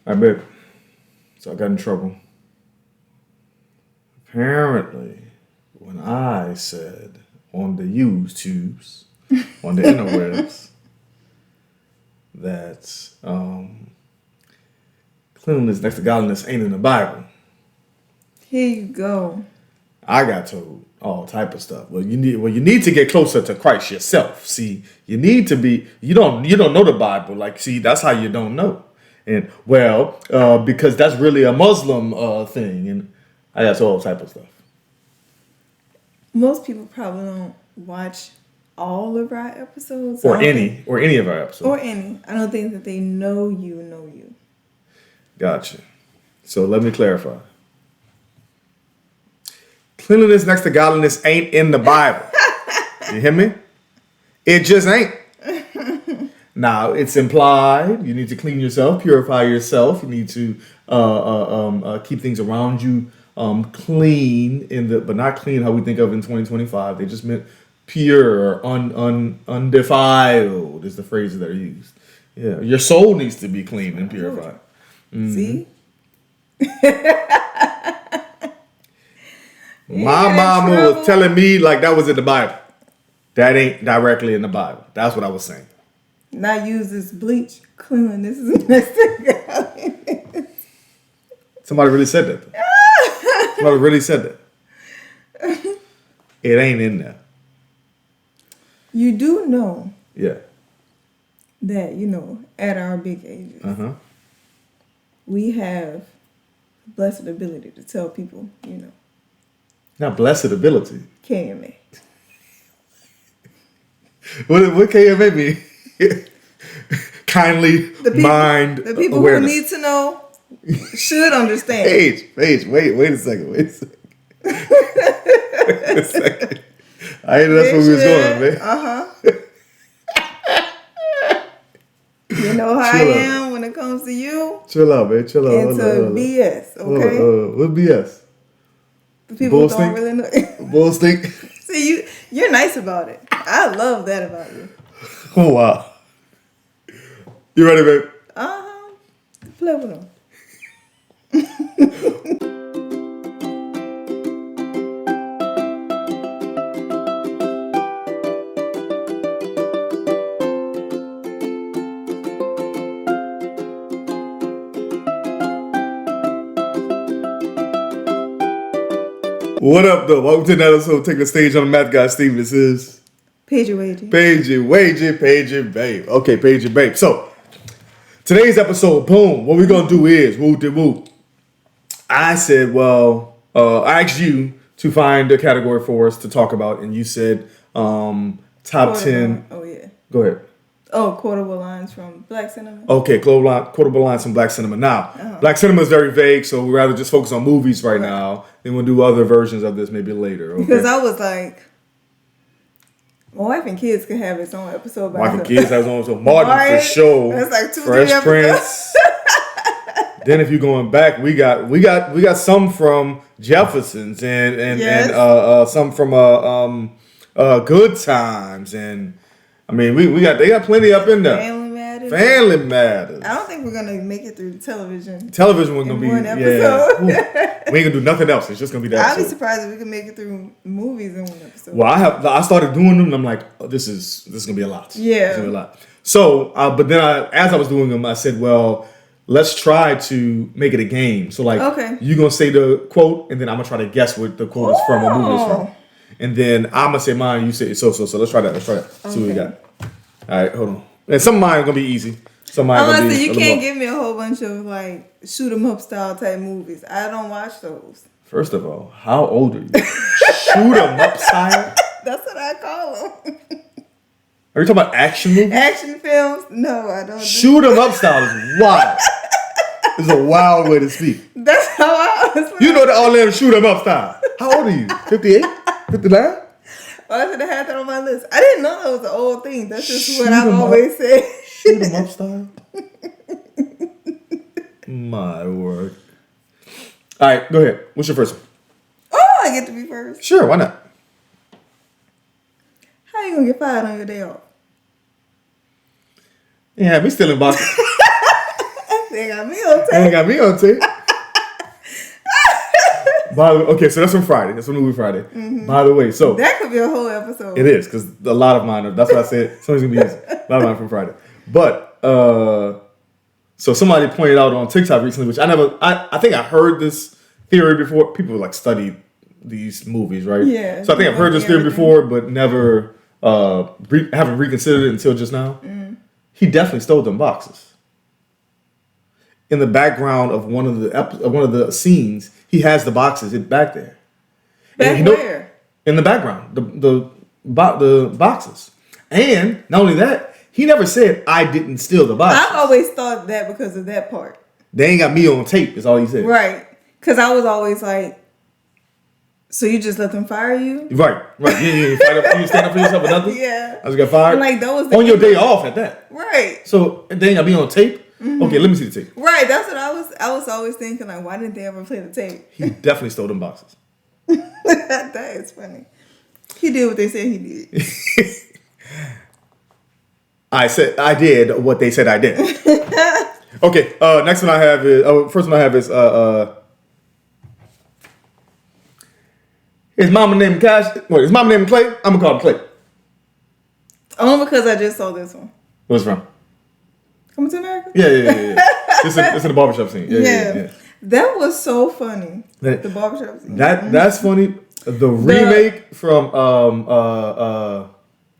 I bet. So I got in trouble. Apparently, when I said on the YouTubes, on the interwebs, that cleanliness next to godliness ain't in the Bible. Here you go. I got told all type of stuff. Well, you need to get closer to Christ yourself. See, you need to be. You don't know the Bible. Like, see, that's how you don't know. And because that's really a Muslim thing, and I got all type of stuff. Most people probably don't watch all of our episodes. Or any of our episodes. Or any. I don't think that they know you. Gotcha. So let me clarify. Cleanliness next to godliness ain't in the Bible. You hear me? It just ain't. Now, it's implied. You need to clean yourself, purify yourself. You need to keep things around you clean, but not clean how we think of in 2025. They just meant pure, undefiled is the phrases that are used. Yeah, your soul needs to be clean and purified. Mm-hmm. See? My mama was telling me like that was in the Bible. That ain't directly in the Bible. That's what I was saying. Not use this bleach. Cleanliness is next to godliness. Somebody really said that. Somebody really said that. It ain't in there. You do know. Yeah. That, at our big ages, we have blessed ability to tell people, Not blessed ability. KMA. What KMA mean? Kindly mind The people awareness. who need to know should understand. Paige, wait a second. Wait a second. I know that's where we was going, man. You know how I am when it comes to you. Chill out, man. Chill out. Into BS, okay? What BS? The people don't really know. Bull stink. See, you're nice about it. I love that about you. Oh, wow. You ready, babe? Play with them. What up, though? Welcome to another episode of Taking the Stage on the Math Guy. Steve, this is Paigey. Paigey, babe. Okay, Paigey, babe. So, today's episode, boom, what we're going to do is, I said, I asked you to find a category for us to talk about, and you said top 10. Oh, yeah. Go ahead. Oh, quotable lines from Black cinema. Okay, quotable lines from Black cinema. Now, Black cinema is very vague, so we'd rather just focus on movies right now. Then we'll do other versions of this maybe later. Okay? Because I was like, my wife and kids could have its own episode. Wife and kids has its own. Martin for sure. That's like 2-3 Fresh Prince. Then if you're going back, we got some from Jeffersons and some from Good Times, and I mean they got plenty up in there. Family Matters. I don't think we're gonna make it through television. Television was gonna be one episode. Yeah. We ain't gonna do nothing else. It's just gonna be that. I'd be surprised if we can make it through movies in one episode. Well, I started doing them, and I'm like, this is gonna be a lot. Yeah, it's gonna be a lot. So, but then as I was doing them, I said, well, let's try to make it a game. So, like, you're gonna say the quote, and then I'm gonna try to guess what the quote is from, what movie it's from, and then I'm gonna say mine, you say so. Let's try that. See what we got. All right, hold on. And some of mine are gonna be easy. Some of mine gonna be you can't give me a whole bunch of like shoot 'em up style type movies. I don't watch those. First of all, how old are you? Shoot 'em up style? That's what I call them. Are you talking about action movies? Action films? No, I don't. Shoot 'em up style is wild. It's a wild way to speak. That's how I was. You know the all them shoot 'em up style. How old are you? 58? 59? I should have had that on my list. I didn't know that was an old thing. That's just what I've always said. Shoot 'em up style? My word. All right, go ahead. What's your first one? Oh, I get to be first. Sure, why not? How you gonna get fired on your day off? Yeah, me stealing boxes. They got me on They tape. got me on tape. By the way, okay, so that's from Friday. That's from movie Friday. Mm-hmm. By the way, so That could be a whole episode. it is because a lot of mine are. That's what I said. Somebody's gonna be easy. A lot of mine are from Friday. But so somebody pointed out on TikTok recently, which I think I heard this theory before. People like study these movies, right? Yeah. So I think I've heard this theory before, but never haven't reconsidered it until just now. Mm. He definitely stole them boxes. In the background of one of the scenes, he has the boxes back there. Back where? In the background, the boxes. And not only that, he never said I didn't steal the boxes. I've always thought that because of that part. They ain't got me on tape. Is all he said. Right? Because I was always like, so you just let them fire you? Right. You didn't stand up for yourself or nothing. Yeah. I just got fired. And like that was on your day off at that. Right. So they ain't got me on tape. Mm-hmm. Okay, let me see the tape. Right, that's what I was always thinking, like, why didn't they ever play the tape? He definitely stole them boxes. That is funny. He did what they said he did. I did what they said I did. Okay, next one I have is first one I have is his mama named Cash. Wait, his mama named Clay. I'm gonna call him Clay. Only because I just saw this one. What's from? Coming to America? Yeah. It's in the barbershop scene. Yeah. That was so funny. The barbershop scene. That's funny. The remake from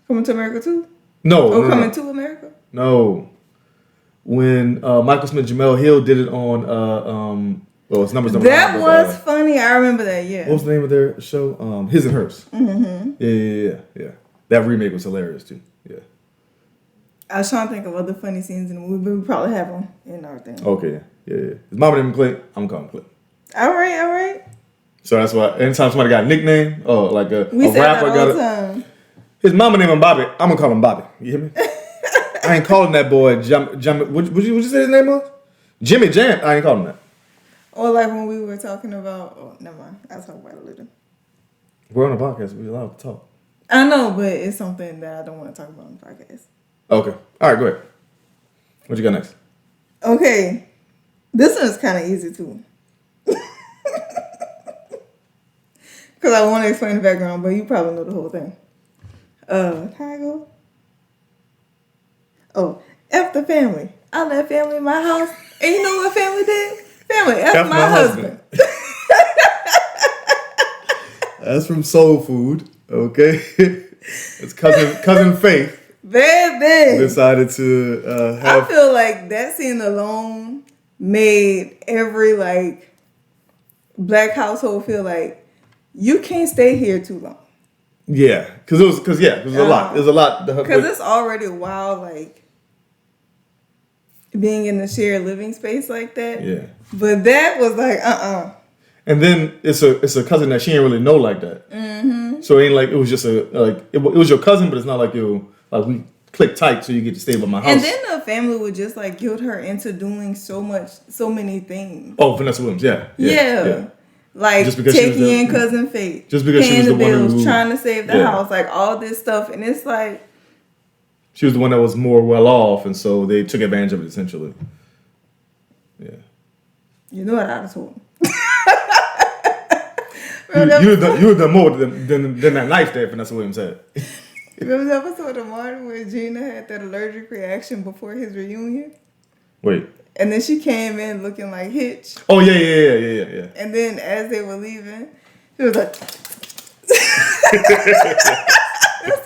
Coming to America too? No. Coming to America? No. When Michael Smith Jamel Hill did it on well, his numbers don't That was funny. I remember that, yeah. What was the name of their show? His and Hers. Mm-hmm. Yeah. That remake was hilarious too. Yeah. I was trying to think of other funny scenes in the movie, but we probably have them in our thing. Okay, yeah. His mama named Clay. I'm calling Clay. All right. So that's why anytime somebody got a nickname, like a We say rapper that all the time. His mama named him Bobby. I'm gonna call him Bobby. You hear me? I ain't calling that boy what you say his name was? Jimmy Jam. I ain't calling him that. Or like when we were talking about. Oh, never mind. I'll talk about it later. We're on a podcast. We're allowed to talk. I know, but it's something that I don't want to talk about on the podcast. Okay. All right, go ahead. What you got next? Okay. This one's kind of easy, too. Because I want to explain the background, but you probably know the whole thing. How I go? Oh, F the family. I let family in my house. And you know what family did? Family F my husband. That's from Soul Food, okay? It's cousin Faith. Baby. Decided to have. I feel like that scene alone made every like black household feel like you can't stay here too long. Yeah, because it was a lot. It was a lot. Because it's already wild, like being in the shared living space like that. Yeah. But that was like And then it's a cousin that she didn't really know like that. Mm-hmm. So it ain't like it was just it was your cousin, but it's not like we click tight so you get to stay by my house. And then the family would just like guilt her into doing so many things. Oh, Vanessa Williams, yeah. Like taking in cousin Faith, just because she was the one who trying to save the house, like all this stuff, and it's like she was the one that was more well off, and so they took advantage of it essentially. Yeah. You know what I was told. You would done more than that knife that Vanessa Williams had. Remember the episode of Martin where Gina had that allergic reaction before his reunion? Wait. And then she came in looking like Hitch. Oh yeah. And then as they were leaving, she was like, "That's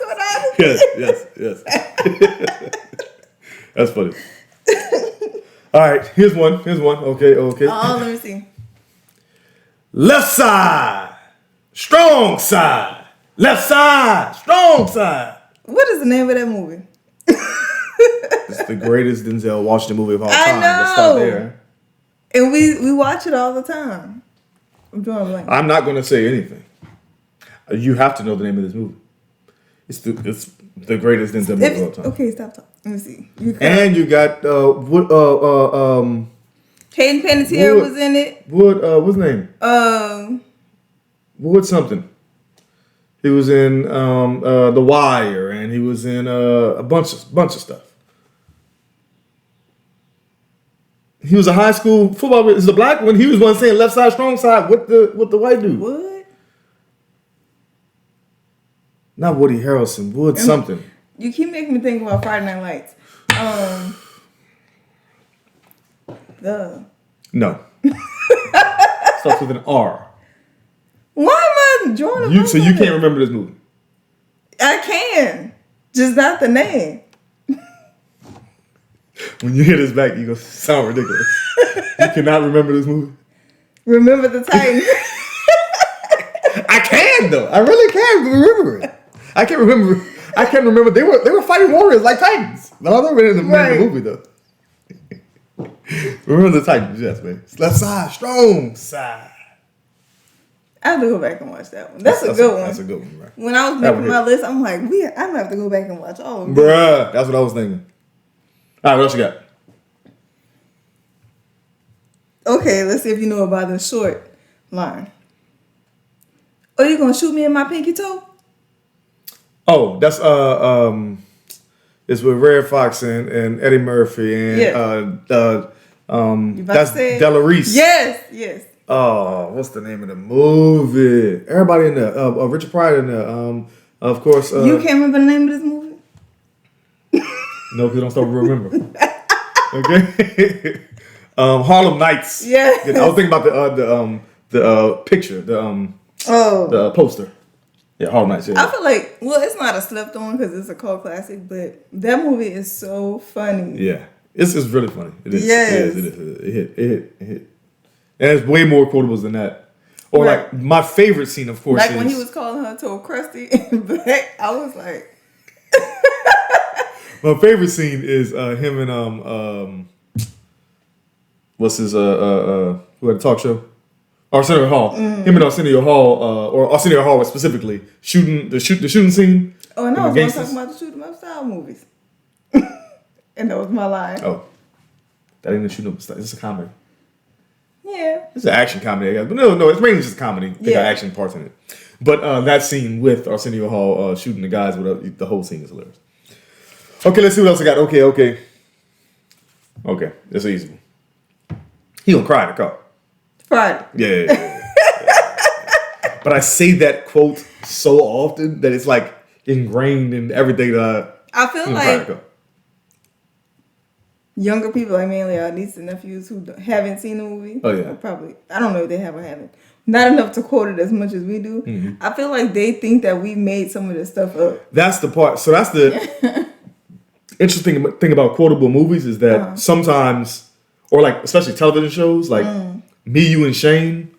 what I." Yes. That's funny. All right, here's one. Okay. Oh, let me see. Left side, strong side. Left side, strong side. What is the name of that movie? It's the greatest Denzel Washington movie of all I time. know. Let's start there. And we watch it all the time. I'm drawing a blank. I'm not going to say anything. You have to know the name of this movie. It's the greatest Denzel movie of all time. Okay, stop talking. Let me see. And you got Hayden Panettiere was in it. What's his name? Wood something. He was in The Wire, and he was in a bunch of stuff. He was a high school football. Is the black one? He was one saying left side, strong side with the white dude. Wood? Not Woody Harrelson. Wood something. You keep making me think about Friday Night Lights. No. Starts with an R. Why am I drawing a You so you can't remember this movie? I can. Just not the name. When you hear this back, you go sound ridiculous. You cannot remember this movie? Remember the Titans. I can though. I really can remember it. I can't remember. They were fighting warriors like Titans. But I don't remember the movie though. Remember the Titans, yes, man. Left side, strong side. I have to go back and watch that one. That's a good one. That's a good one, right? When I was making my list, I'm like, I'm gonna have to go back and watch all of them. Bruh, that's what I was thinking. All right, what else you got? Okay, let's see if you know about the short line. Oh, you gonna shoot me in my pinky toe? Oh, that's it's with Red Fox and Eddie Murphy and that's Della Reese. Yes. Oh, what's the name of the movie? Everybody in there. Richard Pryor in there. Of course. You can't remember the name of this movie? No, because I don't start to remember. Okay. Harlem Nights. Yeah. I was thinking about the picture, the poster. Yeah, Harlem Nights. Yeah. I feel like, well, it's not a slept on because it's a cult classic, but that movie is so funny. Yeah, it's really funny. It is. Yes. It is. It hit. And it's way more quotables than that. Or like my favorite scene, of course, like is when he was calling her to a crusty and black. I was like, my favorite scene is him and what's his who had a talk show? Arsenio Hall. Mm-hmm. Him and Arsenio Hall, or Arsenio Hall specifically shooting the shooting scene. oh, and I was going to talk about the shoot 'em up style movies, and that was my line. Oh, that ain't the shoot 'em up style. It's a comedy. Yeah. It's an action comedy, I guess. But no, it's mainly just comedy. They got action parts in it. But that scene with Arsenio Hall shooting the guys, with the whole scene is hilarious. Okay, let's see what else I got. Okay. That's an easy one. He gonna cry in the car. Friday. Yeah. But I say that quote so often that it's like ingrained in everything that I feel like younger people, like mainly our nieces and nephews who haven't seen the movie. Oh, yeah. Probably. I don't know if they have or haven't. Not enough to quote it as much as we do. Mm-hmm. I feel like they think that we made some of this stuff up. That's the part. So that's the interesting thing about quotable movies is that sometimes, or like especially television shows, like Me, You, and Shane,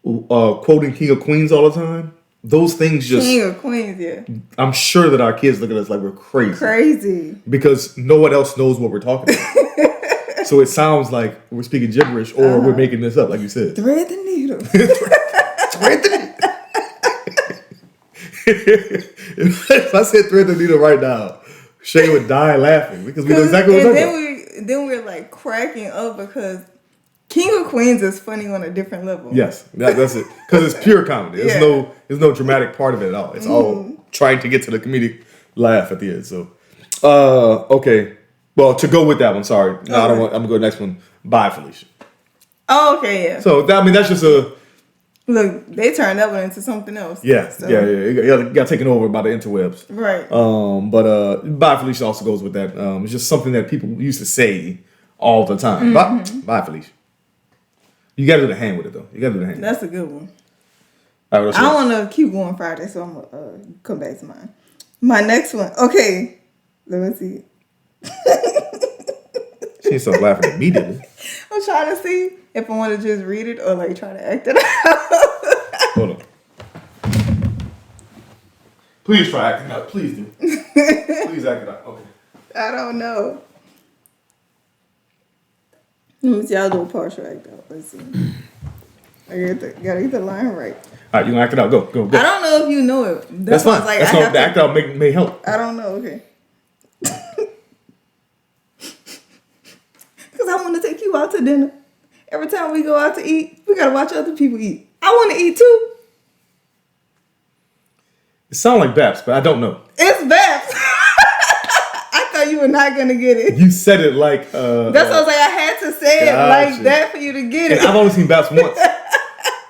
quoting King of Queens all the time. Those things just... King of Queens, yeah. I'm sure that our kids look at us like we're crazy. Crazy. Because no one else knows what we're talking about. So it sounds like we're speaking gibberish or we're making this up, like you said. Thread the needle. Thread the needle. If I said thread the needle right now, Shay would die laughing because we know exactly what we're talking about. Then we're like cracking up because King of Queens is funny on a different level. Yes, that's it. Because it's pure comedy. There's no dramatic part of it at all. It's all trying to get to the comedic laugh at the end. So, okay. Well, to go with that one, sorry. No, I don't want. I'm gonna go to the next one. Bye, Felicia. Oh, okay, yeah. So that's just a... Look, they turned that one into something else. Yeah, so. Yeah. It got taken over by the interwebs. Right. But Bye, Felicia also goes with that. It's just something that people used to say all the time. Bye, Felicia. You got to do the hand with it, though. You got to do the hand. That's a good one. All right, I want to keep going Friday, so I'm going to come back to mine. My next one. Okay. Let me see. She started laughing immediately. I'm trying to see if I want to just read it or like try to act it out. Hold on. Please try acting out. Please do. Please act it out. Okay. I don't know. Let me see. I'll do a partial act out. Let's see. Gotta get the line right. All right, you gonna act it out. Go. I don't know if you know it. That's fine. Like, the act out may help. I don't know. Okay. Because I want to take you out to dinner. Every time we go out to eat, we gotta watch other people eat. I want to eat too. It sounds like Babs, but I don't know. It's Babs. I thought you were not gonna get it. You said it like. That's what I was like. I had to say say it like that for you to get it. And I've only seen Baps once.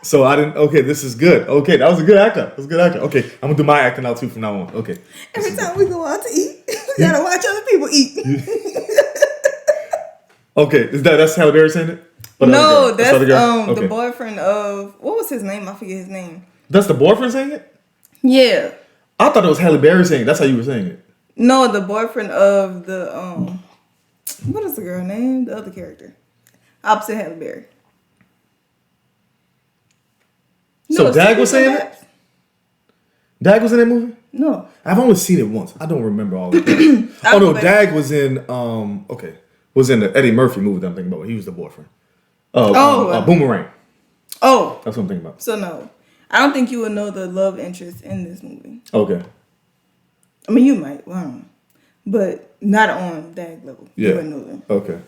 So I didn't. Okay, this is good. Okay, that was a good actor. That was a good actor. Okay, I'm gonna do my acting now too from now on. Okay. Every time we go out to eat, we gotta watch other people eat. Okay, that's Halle Berry saying it? No, that's the boyfriend of, what was his name? I forget his name. That's the boyfriend saying it? Yeah. I thought it was Halle Berry saying it. That's how you were saying it. No, the boyfriend of the what is the girl name? The other character, opposite Halle Berry. So Dag was saying it? Dag was in that movie? No. I've only seen it once. I don't remember all of it. Oh no, Dag was in was in the Eddie Murphy movie that I'm thinking about. He was the boyfriend. Boomerang. Oh. That's what I'm thinking about. So no. I don't think you would know the love interest in this movie. Okay. I mean, you might. Well, I don't know. But not on Dag level. Yeah. You wouldn't know them. Okay.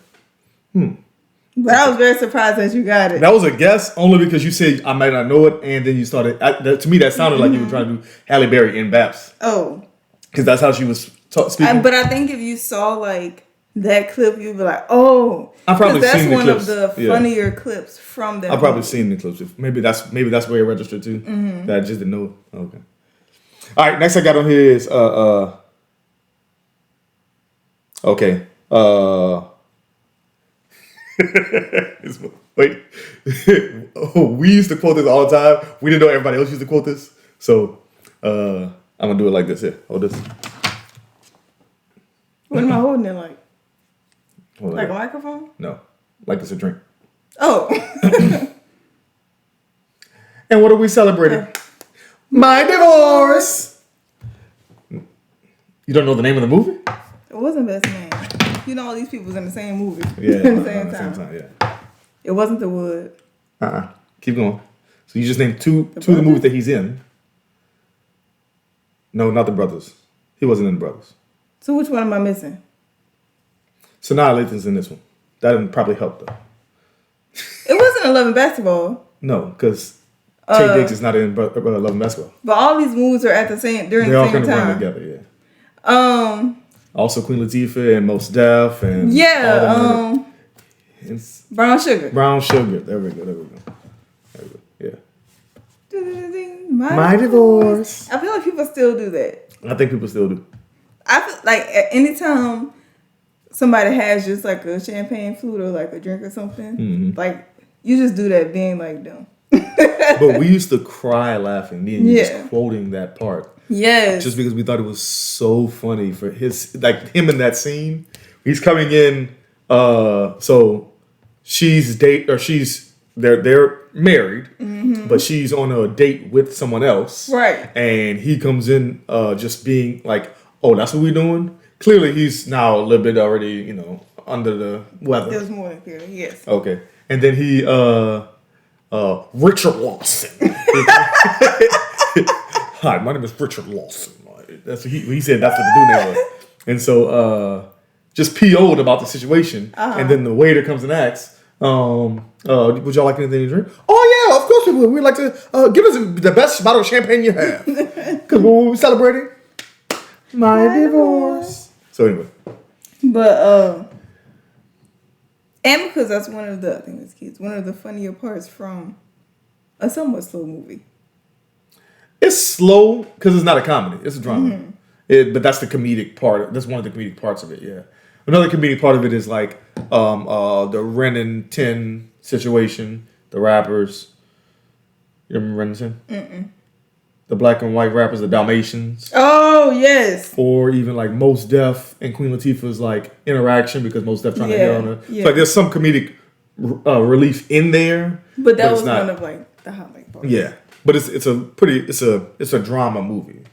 But I was very surprised that you got it. That was a guess only because you said I might not know it, and then you started. To me, that sounded like you were trying to do Halle Berry in Baps. Oh. Because that's how she was speaking. But I think if you saw like that clip, you'd be like, oh. I've probably that's seen the one clips. of the funnier clips from that I've probably movie. seen the clips. Maybe that's where it registered too. That I just didn't know. Okay. All right. Next I got on here is okay. Wait. We used to quote this all the time. We didn't know everybody else used to quote this. So I'm gonna do it like this. Here. Hold this. What am I holding it like? Hold like on. a microphone? No. Like it's a drink. Oh. And what are we celebrating? My divorce. You don't know the name of the movie? It wasn't Best Man. You know all these people was in the same movie. Yeah. at the same time. Yeah. It wasn't The Wood. Keep going. So you just named two of the movies that he's in. No, not The Brothers. He wasn't in The Brothers. So which one am I missing? Sanaa Lathan's in this one. That didn't probably help though. It wasn't in Love and Basketball. No, because Tay Diggs is not in Love and Basketball. But all these movies are at the same during They're the all same kind of time. run together, yeah. Also Queen Latifah and Mos Def and Brown Sugar. Brown Sugar. There we go. Yeah. My divorce. I feel like people still do that. I think people still do. I feel like at any time somebody has just like a champagne flute or like a drink or something, like you just do that being like dumb. But we used to cry laughing, me and you just quoting that part. Yes. Just because we thought it was so funny for his, like him in that scene. He's coming in, so they're married, but she's on a date with someone else. Right. And he comes in just being like, oh, that's what we're doing? Clearly he's now a little bit already, under the weather. There's more than clear, yes. Okay. And then he, Richard Lawson. Hi, my name is Richard Lawson. That's what he said. That's what the dude name was. And so, just PO'd about the situation. And then the waiter comes and asks, would y'all like anything to drink? Oh yeah, of course we would. We'd like to give us the best bottle of champagne you have. Because we're celebrating my divorce. So anyway. But and because that's one of the, I think it's kids, one of the funnier parts from a somewhat slow movie. It's slow because it's not a comedy. It's a drama. But that's the comedic part. That's one of the comedic parts of it, yeah. Another comedic part of it is like the Ren and 10 situation, the rappers. You remember Ren and 10? Mm-mm. The black and white rappers, the Dalmatians. Oh, yes. Or even like Mos Def and Queen Latifah's like interaction because Mos Def trying to hit on her. Yeah. So like there's some comedic relief in there. But that was one of like the highlight parts. Yeah. But it's a drama movie.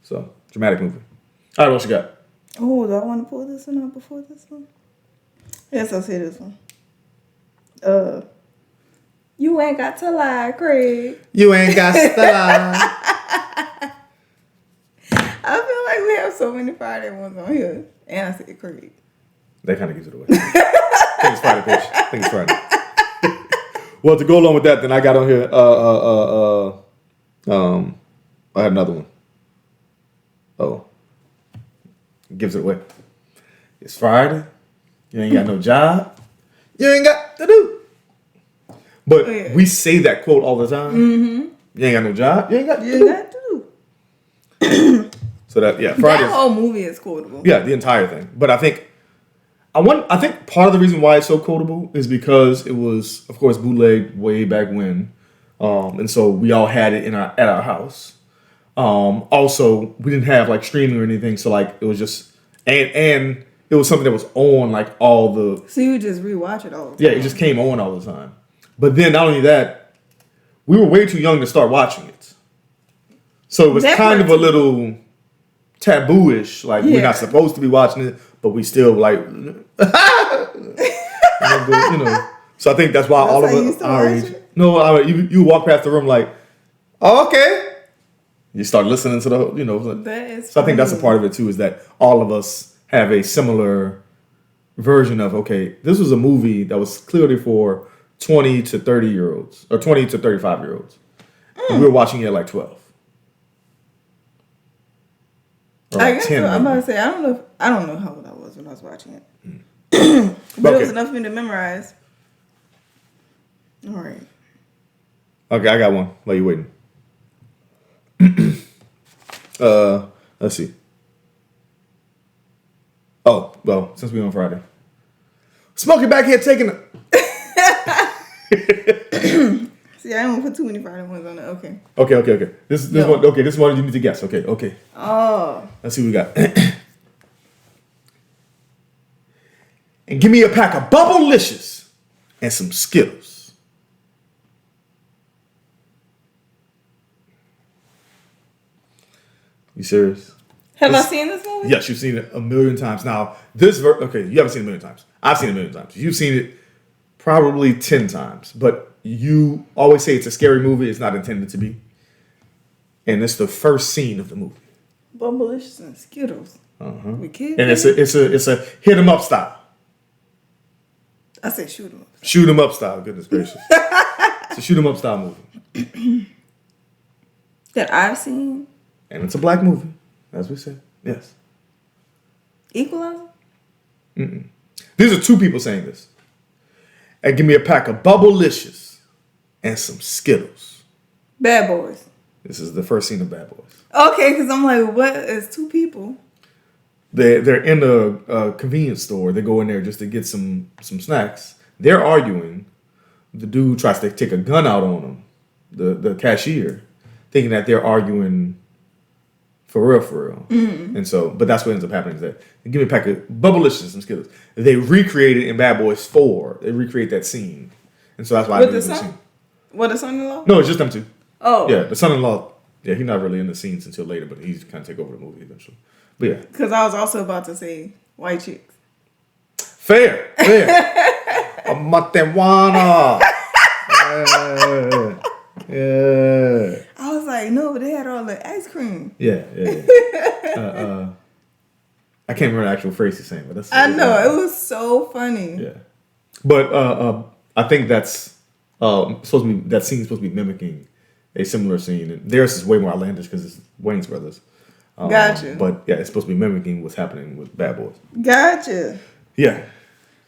So dramatic movie. All right, what you got? Oh, do I want to pull this one out before this one? Yes, I'll say this one. You ain't got to lie, Craig. You ain't got to lie. I feel like we have so many Friday ones on here. And I said Craig. That kind of gives it away. I think it's Friday, bitch. I think it's Friday. Well, to go along with that, then I got on here, I had another one. Oh. Gives it away. It's Friday. You ain't got no job. You ain't got to do. But Yeah. we say that quote all the time. Mm-hmm. You ain't got no job. You ain't got to do. So Fridays. That whole movie is quotable. Yeah, the entire thing. But I think part of the reason why it's so quotable is because it was, of course, bootleg way back when, and so we all had it at our house. Also, we didn't have like streaming or anything, so like it was just and it was something that was on like all the. So you just rewatch it all the time. Yeah, it just came on all the time. But then not only that, we were way too young to start watching it, so it was kind of a little taboo-ish. Like we're not supposed to be watching it, but we still like, So I think that's why all of us our age. No, you walk past the room like, oh, okay. You start listening to the, That is so I think that's a part of it too, is that all of us have a similar version of, okay, this was a movie that was clearly for 20 to 30 year olds or 20 to 35 year olds. We were watching it at like 12. I guess 10, I'm about to say I don't know how old I was when I was watching it. But it was enough for me to memorize. All right. Okay, I got one while you waiting. Let's see. Oh, well, since we're on Friday. Smokey back here taking a... See, I don't put too many Friday ones on it. Okay. Okay. This one. Okay, this one you need to guess. Okay. Oh. Let's see what we got. And give me a pack of Bubblicious and some Skittles. You serious? Have I seen this movie? Yes, you've seen it a million times. Now, okay, you haven't seen it a million times. I've seen it a million times. You've seen it probably 10 times. But you always say it's a scary movie. It's not intended to be. And it's the first scene of the movie. Bubblicious and Skittles. With kids. And it's a hit 'em up style. I say shoot 'em up. Shoot 'em up style. Goodness gracious. It's a shoot 'em up style movie. That I've seen. And it's a black movie, as we said. Yes. Equalizer? These are two people saying this. And give me a pack of Bubblicious and some Skittles. Bad Boys. This is the first scene of Bad Boys. Okay, because I'm like, what is two people? They're in a convenience store. They go in there just to get some snacks. They're arguing. The dude tries to take a gun out on them, the cashier, thinking that they're arguing for real. Mm-hmm. And so, but that's what ends up happening is that they give me a pack of Bubblicious and some Skittles. They recreate it in Bad Boys 4. They recreate that scene. And so that's why With the son? What, the son-in-law? No, it's just them two. Oh. Yeah, the son-in-law, he's not really in the scenes until later, but he's kind of take over the movie eventually. But yeah. Because I was also about to say white chicks. Fair. A Matewana. Yeah. I was like, no, but they had all the ice cream. Yeah. I can't remember the actual phrase he's saying, but that's. I know, it was so funny. Yeah. But I think that's supposed to be, that scene's supposed to be mimicking a similar scene. And theirs is way more outlandish because it's Wayne's Brothers. Gotcha. But yeah, it's supposed to be mimicking what's happening with Bad Boys. Gotcha. Yeah.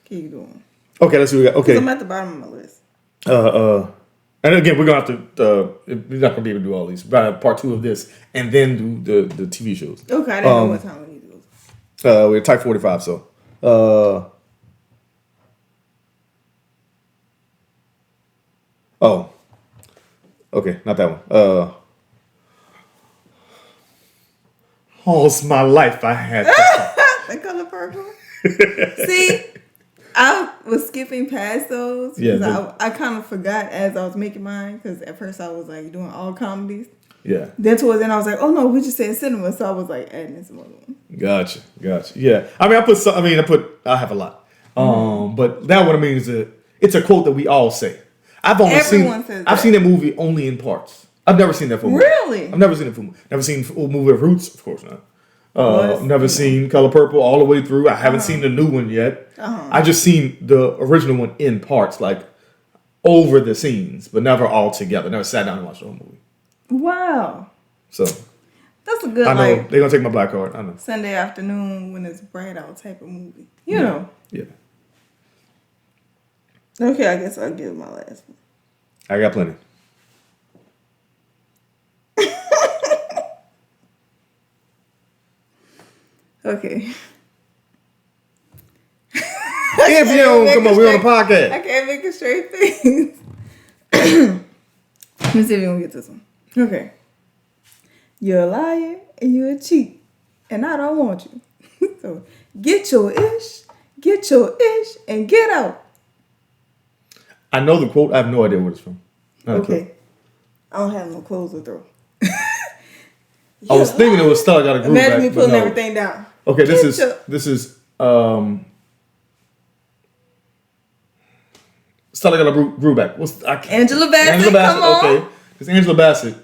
Keep going. Okay, let's see what we got. Okay. I'm at the bottom of my list. And again, we're gonna have to. We're not gonna be able to do all these. We're gonna have part 2 of this, and then do the TV shows. Okay, I didn't know what time we need to go. We're type 45, so. Oh. Okay, not that one. All's my life I had. The Color Purple. See, I was skipping past those because I kind of forgot as I was making mine because at first I was like doing all comedies. Yeah. Then towards the end I was like, oh no, we just said cinema, so I was like adding in some other one. Gotcha. Yeah. I have a lot. But that what I mean is it's a quote that we all say. I've seen that movie only in parts. I've never seen that film. Really? I've never seen it. Never seen a movie of Roots, of course not. Never seen Color Purple all the way through. I haven't seen the new one yet. I just seen the original one in parts, like over the scenes, but never all together. Never sat down and watched the whole movie. Wow. So that's a good. I know they're gonna take my black card. I know. Sunday afternoon when it's bright out type of movie. You know. Yeah. Okay, I guess I'll give my last one. I got plenty. Okay. If you don't come on, we're on a podcast. I can't make a straight face. Let me see if you gonna get this one. Okay. You're a liar and you're a cheat, and I don't want you. So get your ish, and get out. I know the quote. I have no idea what it's from. Okay. I don't have no clothes to throw. I was thinking it was Stella Got a Groove Back. Imagine me putting everything down. Okay, this is Stella Got a Groove Back. Angela Bassett. Come on. Okay, it's Angela Bassett.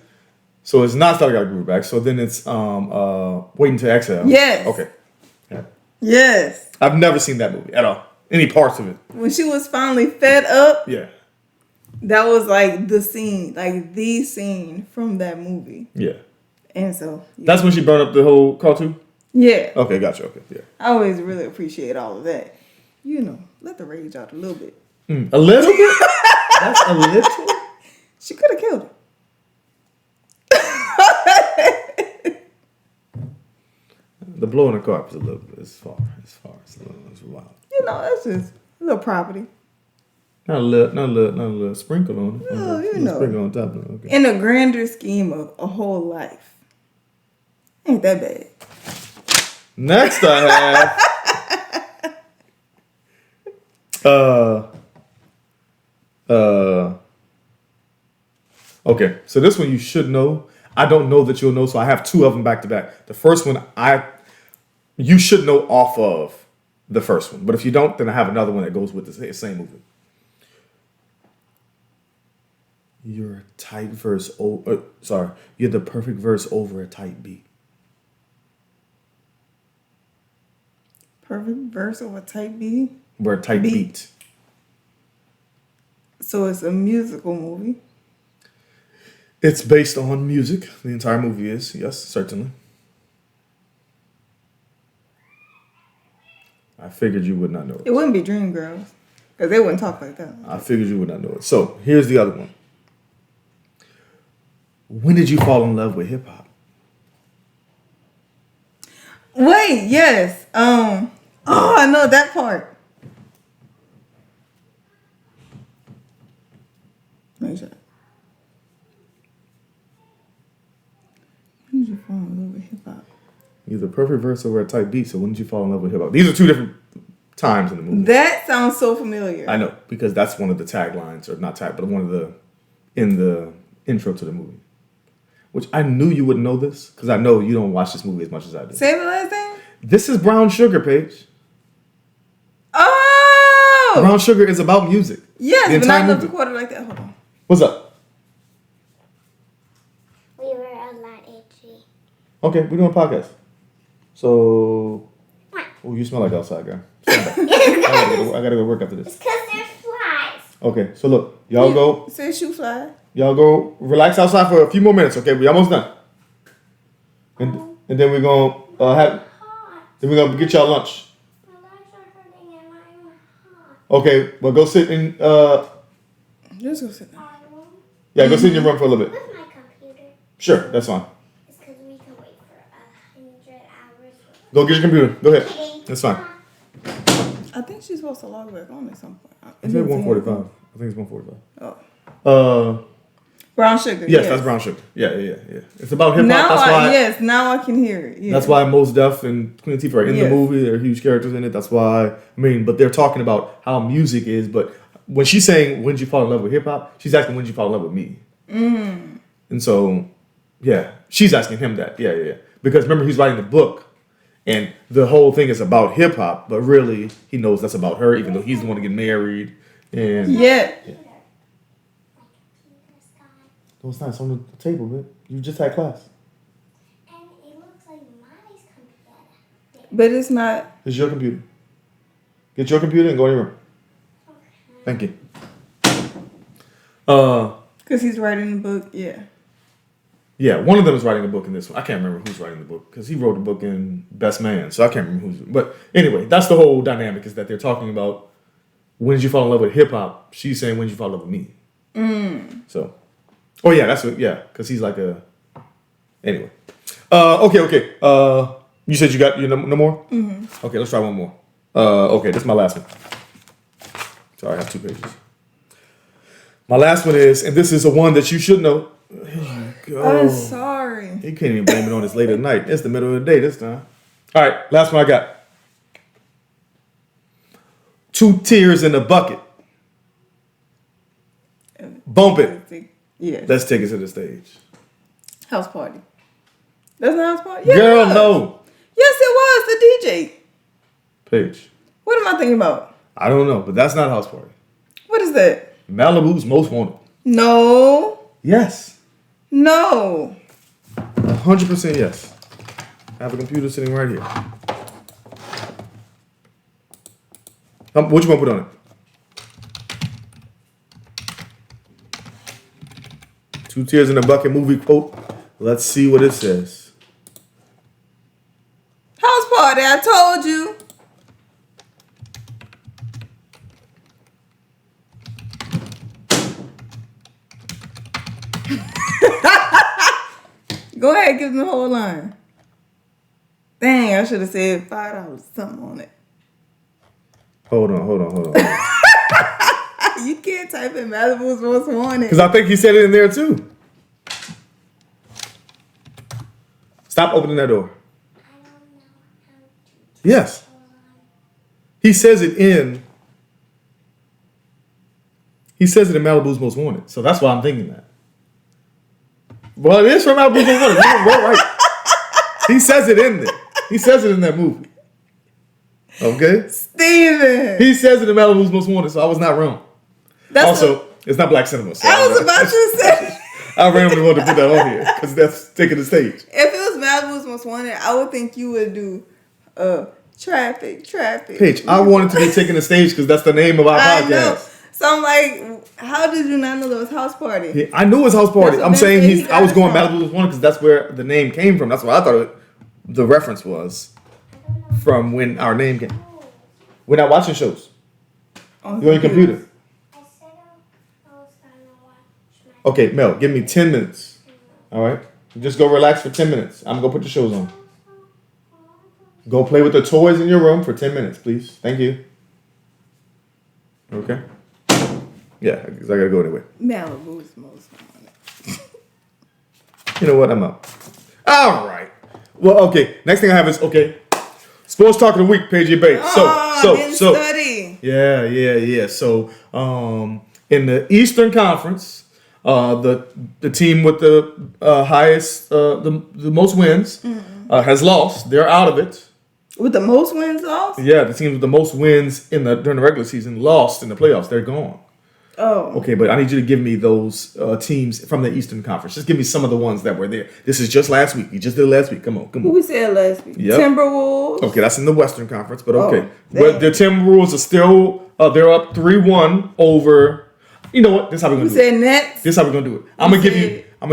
So it's not Stella Got a Groove Back. So then it's Waiting to Exhale. Yes. Okay. Yeah. Yes. I've never seen that movie at all. Any parts of it. When she was finally fed up. Yeah. That was like the scene from that movie. Yeah. And so. Yeah. That's when she burned up the whole cartoon? Yeah. Okay, gotcha. Okay, yeah. I always really appreciate all of that. You know, let the rage out a little bit. A little bit? That's a little? She could have killed him. The blow in the carpet is a little bit. It's far. It's wild. You know, that's just a little property. Not a little sprinkle on it. No, you a know. Sprinkle on top of it. Okay. In a grander scheme of a whole life. Ain't that bad. Next I have okay, so this one you should know. I don't know that you'll know, so I have two of them back to back. The first one you should know off of the first one, but if you don't, then I have another one that goes with the same movie. You're a tight verse. You're the perfect verse over a tight beat. Perfect verse over type B. We're a tight beat. So it's a musical movie. It's based on music. The entire movie is, yes, certainly. I figured you would not know it. It wouldn't be Dreamgirls, because they wouldn't talk like that. I figured you would not know it. So here's the other one. When did you fall in love with hip hop? Wait, yes. I know that part. Make sure. When did you fall in love with hip hop? You're the perfect verse over a tight beat. So when did you fall in love with hip hop? These are two different times in the movie. That sounds so familiar. I know, because that's one of the taglines, or not tag, but one of the in the intro to the movie. Which I knew you wouldn't know this, because I know you don't watch this movie as much as I do. Say the last name? This is Brown Sugar, Paige. Oh! Brown Sugar is about music. Yes, but not enough to quarter like that. Hold on. What's up? We were a lot itchy. Okay, we're doing a podcast. So, oh, you smell like outside, girl. I gotta go work after this. It's because there's flies. Okay, so look, y'all go. Say shoe fly. Y'all go relax outside for a few more minutes, okay? We almost done. And then we're gonna then we're gonna get y'all lunch. My legs are hurting and I'm hot. Okay, well go sit in Just go sit down. go sit in your room for a little bit. With my computer. Sure, that's fine. It's because we can wait for 100 hours. Go get your computer. Go ahead. That's fine. I think she's supposed to log back on at some point. It's at 1:45. I think it's 1:45. Oh. Brown Sugar. Yes, that's Brown Sugar. Yeah. It's about hip hop. Now I can hear it. Yeah. That's why Mos Def and Queen Latifah are in the movie. They're huge characters in it. That's why. But they're talking about how music is. But when she's saying when did you fall in love with hip hop, she's asking when did you fall in love with me. And so, yeah, she's asking him that. Yeah. Because remember, he's writing the book, and the whole thing is about hip hop. But really, he knows that's about her, even though he's the one to get married. And yeah. No, it's not. It's on the table, man. You just had class. And it looks like Mommy's computer. But it's not. It's your computer. Get your computer and go in your room. Okay. Thank you. Because he's writing the book, yeah. Yeah, one of them is writing a book in this one. I can't remember who's writing the book because he wrote the book in Best Man, so I can't remember who's. But anyway, that's the whole dynamic, is that they're talking about when did you fall in love with hip hop? She's saying, when did you fall in love with me? So, oh yeah, that's what, yeah, because he's like a, anyway. Okay. You said you got no more? Mm-hmm. Okay, let's try one more. Okay, this is my last one. Sorry, I have 2 pages. My last one is, and this is a one that you should know. Here you go. I'm sorry. You can't even blame it on this late at night. It's the middle of the day this time. All right, last one I got. 2 tears in a bucket. Bump it. Yes. Let's take it to the stage. House party. That's not house party? Yeah, Girl, no. Yes, it was. The DJ. Paige. What am I thinking about? I don't know, but that's not house party. What is that? Malibu's Most Wanted. No. Yes. No. 100% yes. I have a computer sitting right here. What you want to put on it? Two Tears in a Bucket movie quote. Let's see what it says. House party, I told you. Go ahead, give them the whole line. Dang, I should have said $5 something on it. Hold on. You can't type in Malibu's Most Wanted. Because I think he said it in there too. Stop opening that door. I don't know how to. Yes. He says it in Malibu's Most Wanted. So that's why I'm thinking that. Well, it is from Malibu's Most Wanted. You're right. He says it in there. He says it in that movie. Okay? Steven. He says it in Malibu's Most Wanted, so I was not wrong. It's not black cinema. So I was about to say. I randomly wanted to put that on here because that's taking the stage. If it was Malibu's Most Wanted, I would think you would do traffic. Paige, I wanted to be Taking the Stage because that's the name of our podcast. Know. So I'm like, how did you not know there was house party? Yeah, I knew it was house party. I'm saying I was going from. Malibu's Most Wanted because that's where the name came from. That's what I thought the reference was from when our name came. We're not watching shows. You're on your computer. I said I was gonna watch my. Okay, Mel, give me 10 minutes. All right? Just go relax for 10 minutes. I'm going to put the shows on. Go play with the toys in your room for 10 minutes, please. Thank you. Okay? Yeah, because I got to go anyway. Malibu's Most Wanted. You know what? I'm out. All right. Well, okay. Next thing I have is, Sports Talk of the Week, Paigey Bay. Didn't study. Yeah. So, in the Eastern Conference, the team with the highest, the most wins, has lost. They're out of it. With the most wins lost? Yeah, the teams with the most wins during the regular season lost in the playoffs. They're gone. Oh. Okay, but I need you to give me those teams from the Eastern Conference. Just give me some of the ones that were there. This is just last week. You just did it last week. Come on. Who we said last week? Yep. Timberwolves. Okay, that's in the Western Conference, but okay. But the Timberwolves are still, they're up 3-1 over, you know what? This is how we're going to do it. We said Nets. This is how we're going to do it. I'm going to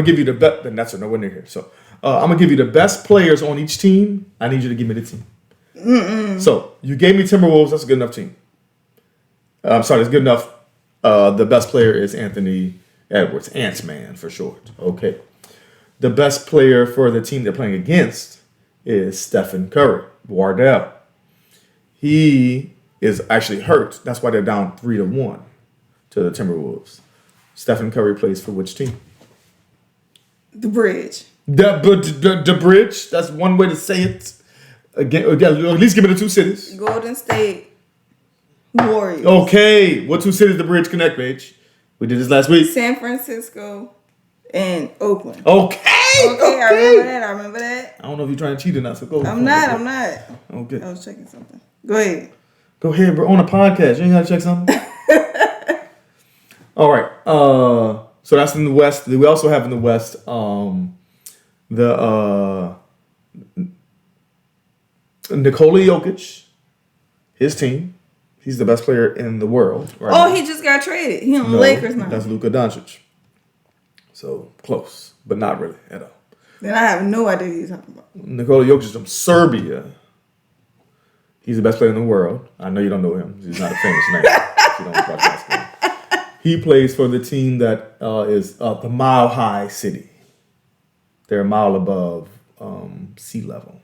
give you the best, the Nets are nowhere near here. So, I'm going to give you the best players on each team. I need you to give me the team. So, you gave me Timberwolves. That's a good enough team. I'm sorry, it's good enough. The best player is Anthony Edwards, Ant-Man for short. Okay. The best player for the team they're playing against is Stephen Curry, Wardell. He is actually hurt. That's why they're down 3-1 to the Timberwolves. Stephen Curry plays for which team? The Bridge. The Bridge. That's one way to say it. Again, at least give me the 2 cities. Golden State Warriors. Okay. What 2 cities the Bridge connect, Paige? We did this last week. San Francisco and Oakland. Okay. I remember that. I don't know if you're trying to cheat or not, so go. I'm not. Okay. I was checking something. Go ahead. Go ahead, bro. On a podcast. You ain't got to check something? All right. So that's in the West. We also have in the West Nikola Jokic, his team. He's the best player in the world. Right now. He just got traded. He on the Lakers now. That's Luka Doncic. So close, but not really at all. Then I have no idea who you're talking about. Nikola Jokic is from Serbia. He's the best player in the world. I know you don't know him. He's not a famous name. She don't watch basketball. He plays for the team that is the Mile High City. They're a mile above sea level.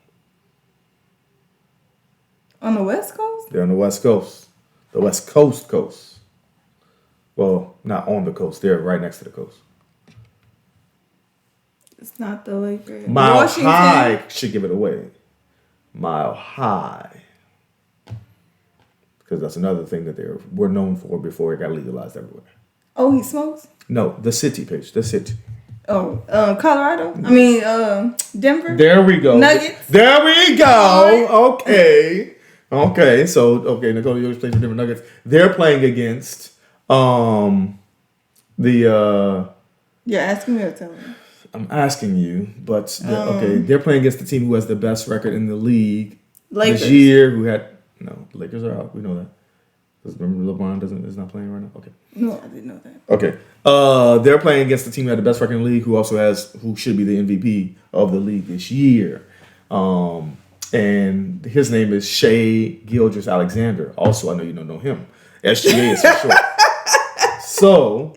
On the West Coast? They're on the West Coast. The West Coast. Well, not on the coast. They're right next to the coast. It's not the Lakers. Mile Washington. High should give it away. Mile High. Because that's another thing that they were known for before it got legalized everywhere. Oh, he smokes? No, the city, Paige. The city. Oh, Colorado? I mean, Denver? There we go. Nuggets? There we go. Okay. Nicole, you always play for Denver Nuggets. They're playing against the You're asking me or telling me? I'm asking you, but they're playing against the team who has the best record in the league Lakers. this year. The Lakers are out. We know that. Because remember LeBron is not playing right now. Okay. No, I didn't know that. Okay. They're playing against the team who had the best record in the league, who should be the MVP of the league this year. And his name is Shai Gilgeous-Alexander. Also, I know you don't know him. SGA is for short. So,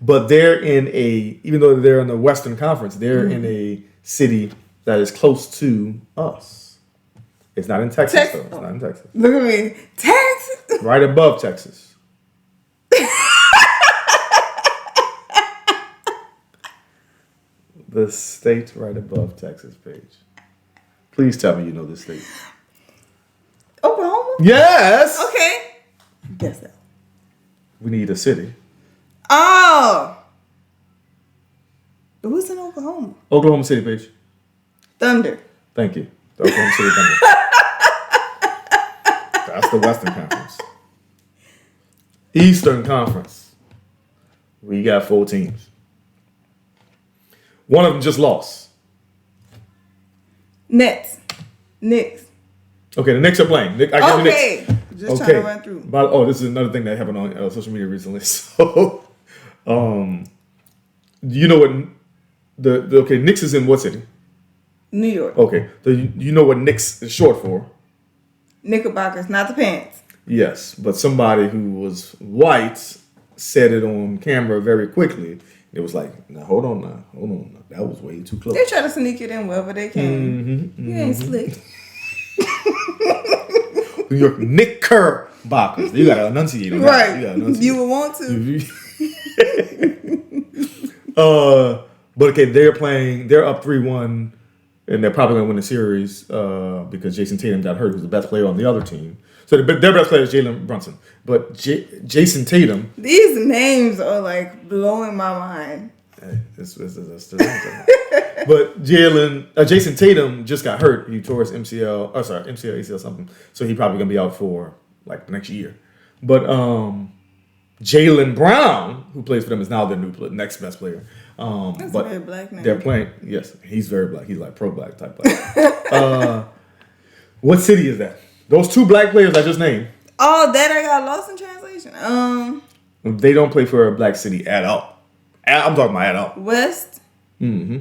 but they're even though they're in the Western Conference, they're in a city that is close to us. It's not in Texas, though. It's not in Texas. Look at me. Texas? Right above Texas. The state right above Texas, Paige. Please tell me you know this state. Oklahoma? Yes! Okay. Guess that. We need a city. Oh! Who's in Oklahoma? Oklahoma City, Paige. Thunder. Thank you. The Oklahoma City Thunder. That's the Western Conference. Eastern Conference. We got 4 teams. One of them just lost. Knicks. Okay, the Knicks are playing. I give you Knicks. Just trying to run through. This is another thing that happened on social media recently. So, you know what? Knicks is in what city? New York. Okay, so you know what Knicks is short for? Knickerbockers, not the pants. Yes, but somebody who was white said it on camera very quickly. It was like, now hold on now. That was way too close. They try to sneak it in wherever they can. You ain't slick. New York Knickerbockers. You gotta enunciate on that. Right. You would want to. But okay, they're up 3-1, and they're probably gonna win the series because Jason Tatum got hurt, who's the best player on the other team. So their best player is Jalen Brunson, but Jason Tatum. These names are like blowing my mind. But Jason Tatum just got hurt. He tore his MCL, ACL something. So he's probably gonna be out for like the next year. But Jaylen Brown, who plays for them, is now their next best player. That's a very black name. They're playing. Yes, he's very black. He's like pro black type black. What city is that? Those 2 black players I just named. Oh, that I got lost in translation. They don't play for a black city at all. I'm talking about at all. West. Mm-hmm.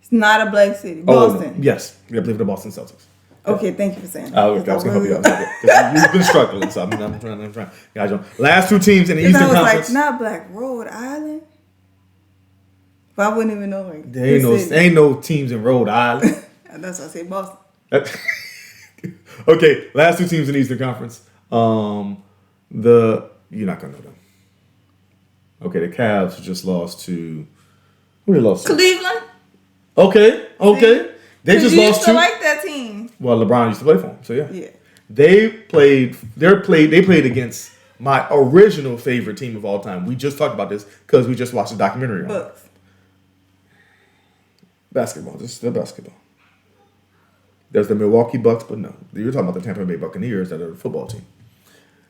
It's not a black city. Boston. Oh, yes, they play for the Boston Celtics. Okay, thank you for saying that. I was gonna help you out. Because you've been struggling, so I'm trying. Guys, last 2 teams in the Eastern Conference. Like, not black. Rhode Island. But I wouldn't even know. Like, there ain't no teams in Rhode Island. That's why I say Boston. Okay, last 2 teams in the Eastern Conference. You're not gonna know them. Okay, the Cavs just lost to. Who they lost to? Cleveland. Okay. See? They just lost to. I like that team. Well, LeBron used to play for them, so yeah. Yeah. They played against my original favorite team of all time. We just talked about this because we just watched a documentary on Bucks. Basketball. This is the basketball. There's the Milwaukee Bucks, but no. You're talking about the Tampa Bay Buccaneers that are the football team.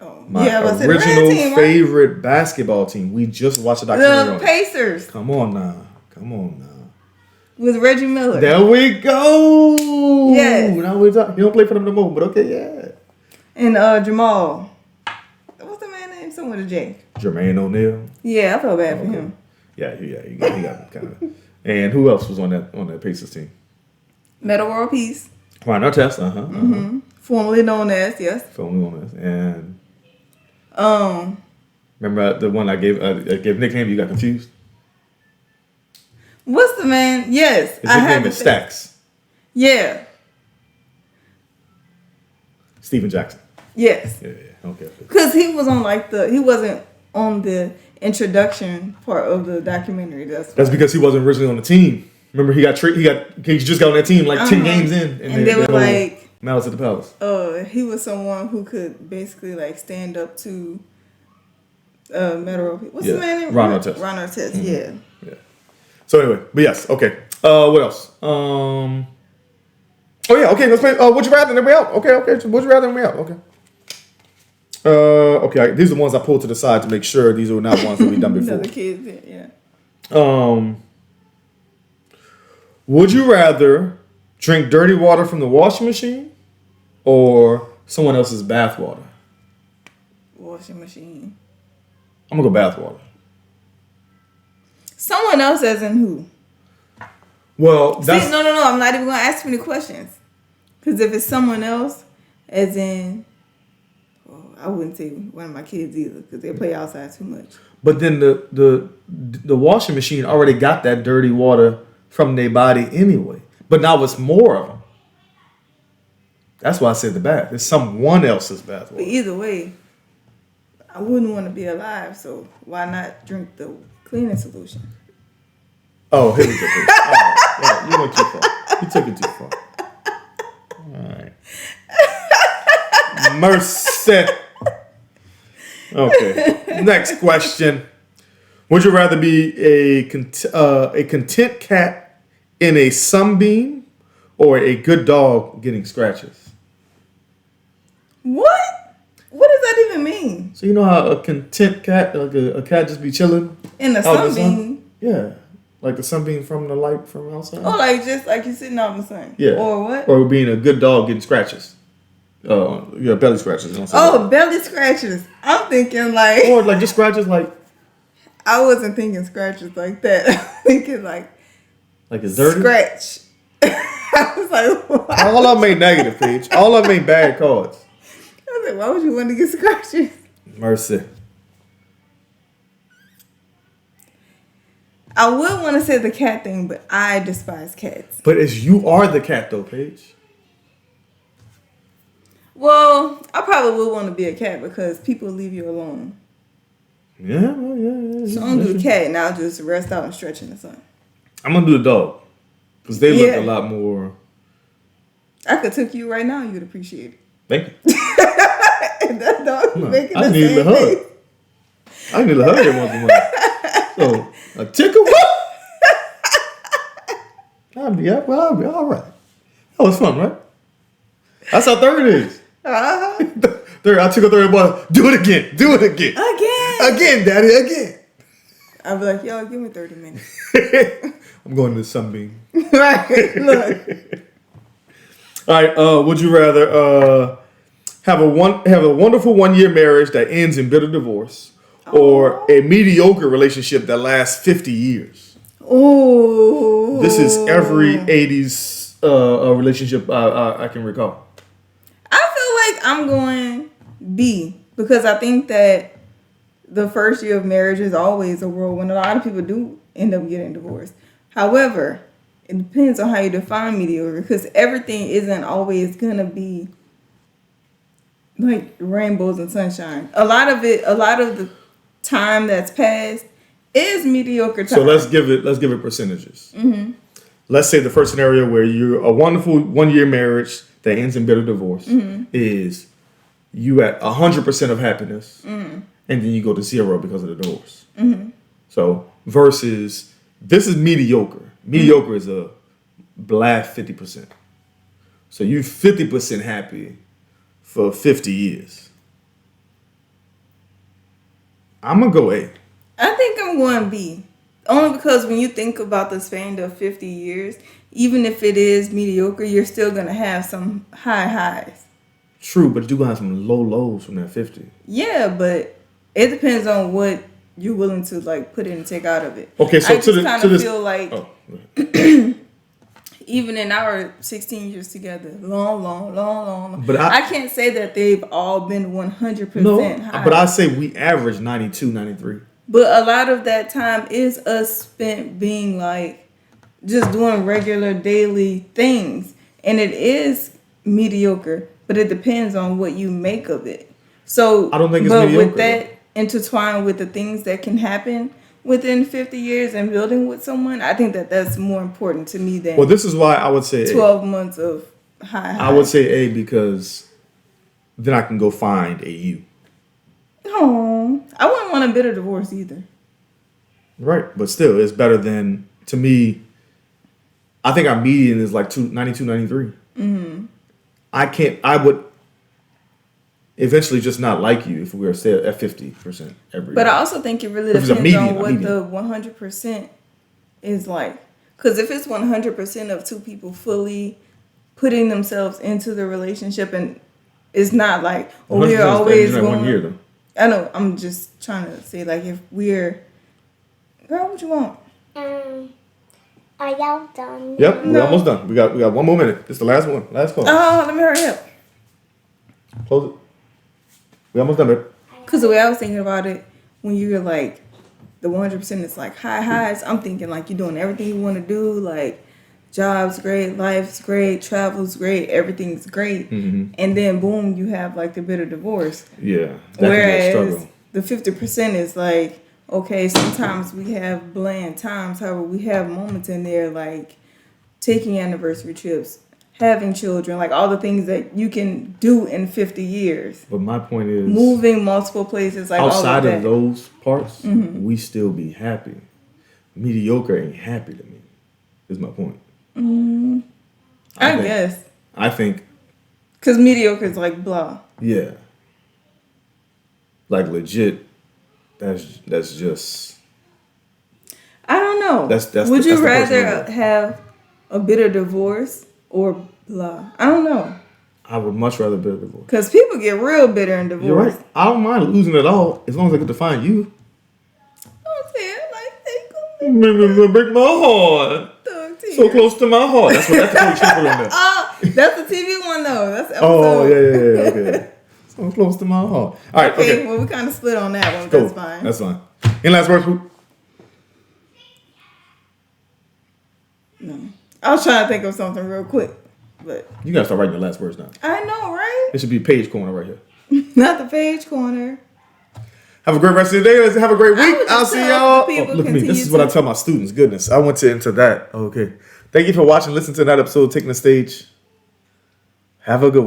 Oh, my original favorite basketball team. We just watched a documentary on the Pacers. Come on now. With Reggie Miller. There we go. Yes. Now he don't play for them no more, but okay, yeah. And Jamal. What's the man's name? Someone with a J. Jermaine O'Neal. Yeah, I felt bad for him. Yeah, he got kind of. And who else was on that Pacers team? Metal World Peace. Ron Artest, Formerly known as, yes. Formerly known as, and Remember the one I gave nickname? You got confused. What's the man? Yes, His nickname is Stacks. Yeah. Steven Jackson. Yes. Yeah. Okay. Because he wasn't on the introduction part of the documentary. That's because he wasn't originally on the team. Remember, he just got on that team like 10 games in, and they were like Malice at the Palace. He was someone who could basically like stand up to what's the man name? Ron Artest. Mm-hmm. Yeah. So anyway, but yes, okay. What else? Oh yeah, okay. Let's play. Would you rather? Then we out. Okay. So would you rather? Then we out. Okay. Okay. These are the ones I pulled to the side to make sure these are not ones that we've done before. The kids, yeah. Would you rather drink dirty water from the washing machine or someone else's bath water? Washing machine. I'm gonna go bath water. Someone else, as in who? Well, that's... no. I'm not even gonna ask you any questions. Because if it's someone else, as in, I wouldn't say one of my kids either, because they play outside too much. But then the washing machine already got that dirty water from their body anyway. But now it's more of them. That's why I said the bath. It's someone else's bath water. But either way, I wouldn't want to be alive, so why not drink the cleaning solution? Oh, here we go. Yeah, you went too far. You took it too far. All right. Mercy. Okay. Next question. Would you rather be a content cat in a sunbeam or a good dog getting scratches? What? What does that even mean? So you know how a content cat, like a cat just be chilling? In a sunbeam? Yeah. Like the sunbeam from the light from outside? Oh, like just like you're sitting out in the sun? Yeah. Or what? Or being a good dog getting scratches. Belly scratches. Belly scratches. I'm thinking like... Or like just scratches like... I wasn't thinking scratches like that. I'm thinking like... Like it's dirty? Scratch. I was like, what? All of them ain't negative, Paige. All of them ain't bad cards. I was like, why would you want to get scratches? Mercy. I would want to say the cat thing, but I despise cats. But you are the cat though, Paige. Well, I probably would want to be a cat because people leave you alone. Yeah. So I'm gonna do the cat and I'll just rest out and stretch in the sun. I'm gonna do the dog. Because they look a lot more... I could take you right now, you'd appreciate it. Thank you. And that dog making I the need same a hug. face. I need a hug every once in a while. So, a tickle? I'll be all right. That was fun, right? That's how third is. Third, I took a third ball. Do it again. Again, Daddy, again. I'll be like, yo, give me 30 minutes. I'm going to the sunbeam. Right, look. All right, would you rather have a wonderful 1-year marriage that ends in bitter divorce or a mediocre relationship that lasts 50 years? Oh. This is every 80s relationship I can recall. I feel like I'm going B because I think that the first year of marriage is always a whirlwind. A lot of people do end up getting divorced. However, it depends on how you define mediocre because everything isn't always going to be like rainbows and sunshine. A lot of the time that's passed is mediocre time. So let's give it percentages. Mm-hmm. Let's say the first scenario where you're a wonderful 1-year marriage that ends in bitter divorce is you at 100% of happiness and then you go to 0 because of the divorce. Mm-hmm. So versus this is mediocre. Mediocre is a black 50%. So you 50% happy for 50 years. I'm going to go A. I think I'm going B. Only because when you think about the span of 50 years, even if it is mediocre, you're still going to have some high highs. True, but you're going to have some low lows from that 50. Yeah, but it depends on what you're willing to like put in and take out of it. Okay, so I just kind of feel like even in our 16 years together, long. But I can't say that they've all been 100% No, high. but I say we average 92, 93. But a lot of that time is us spent being like just doing regular daily things. And it is mediocre, but it depends on what you make of it. So I don't think it's but mediocre, with that intertwined with the things that can happen within 50 years and building with someone, I think that that's more important to me than Well, this is why I would say 12 months of high. I would say A because then I can go find a U. Oh, I wouldn't want a bitter divorce either. Right, but still, it's better than, to me, I think our median is like 92, 93. I would eventually just not like you if we were stay at 50% every But year. I also think it really If it's a depends on median, a what median. the 100% is like. Because if it's 100% of two people fully putting themselves into the relationship and it's not like, oh, 100% we're is better always than going. 1 year, though. I know, I'm just trying to say, like, if we're. Girl, what you want? Are y'all done? Yep, we're No. almost done. We got 1 more minute. This is the last one. Last call. Oh, let me hurry up. Close it. We're almost done, babe. Because the way I was thinking about it, when you're like, the 100% is like high highs, I'm thinking like you're doing everything you want to do. Like, job's great, life's great, travel's great, everything's great. Mm-hmm. And then boom, you have like the bitter divorce. Yeah, that could be a Whereas struggle. the 50% is like, okay, sometimes we have bland times. However, we have moments in there like taking anniversary trips, having children, like all the things that you can do in 50 years. But my point is, Moving multiple places, like outside all of of that. those parts, we still be happy. Mediocre ain't happy to me. Is my point. I think- guess. I think, Because mediocre is like blah. yeah, like legit. That's just. I don't know. That's Would the you personal rather level. have a bitter divorce or blah? I don't know. I would much rather be a divorce. Because people get real bitter in divorce. You're right. I don't mind losing it all as long as I get to find you. Don't say it like they gonna Break my heart. thug tears. So close to my heart. That's what she put on there. Oh, that's the TV one though. That's the episode. Oh yeah. Okay. So close to my heart. All right. Okay, Okay. well we kind of split on that one. Cool. That's fine. That's fine. Any last words, Poop? No. I was trying to think of something real quick, but You gotta start writing your last words now. I know, right? It should be page corner right here. Not the page corner. Have a great rest of the day. Have a great I week. would just I'll see tell y'all. the people Look at me. This continue is what I to- tell my students. Goodness, I went into that. Okay. Thank you for watching. Listen to that episode, Taking the Stage. Have a good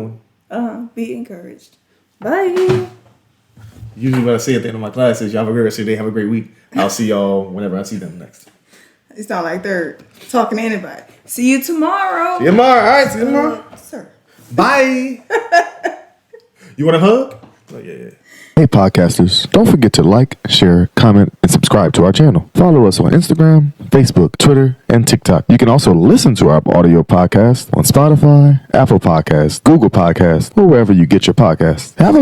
one. Be encouraged. Bye. Usually what I say at the end of my class is, y'all have a great rest of your day. Have a great week. I'll see y'all whenever I see them next. You sound like they're talking to anybody. See you tomorrow. See you tomorrow. All right. See you tomorrow. Sir. Bye. You want a hug? Oh, yeah. Hey podcasters, don't forget to like, share, comment, and subscribe to our channel. Follow us on Instagram, Facebook, Twitter, and TikTok. You can also listen to our audio podcast on Spotify, Apple Podcasts, Google Podcasts, or wherever you get your podcasts. Have a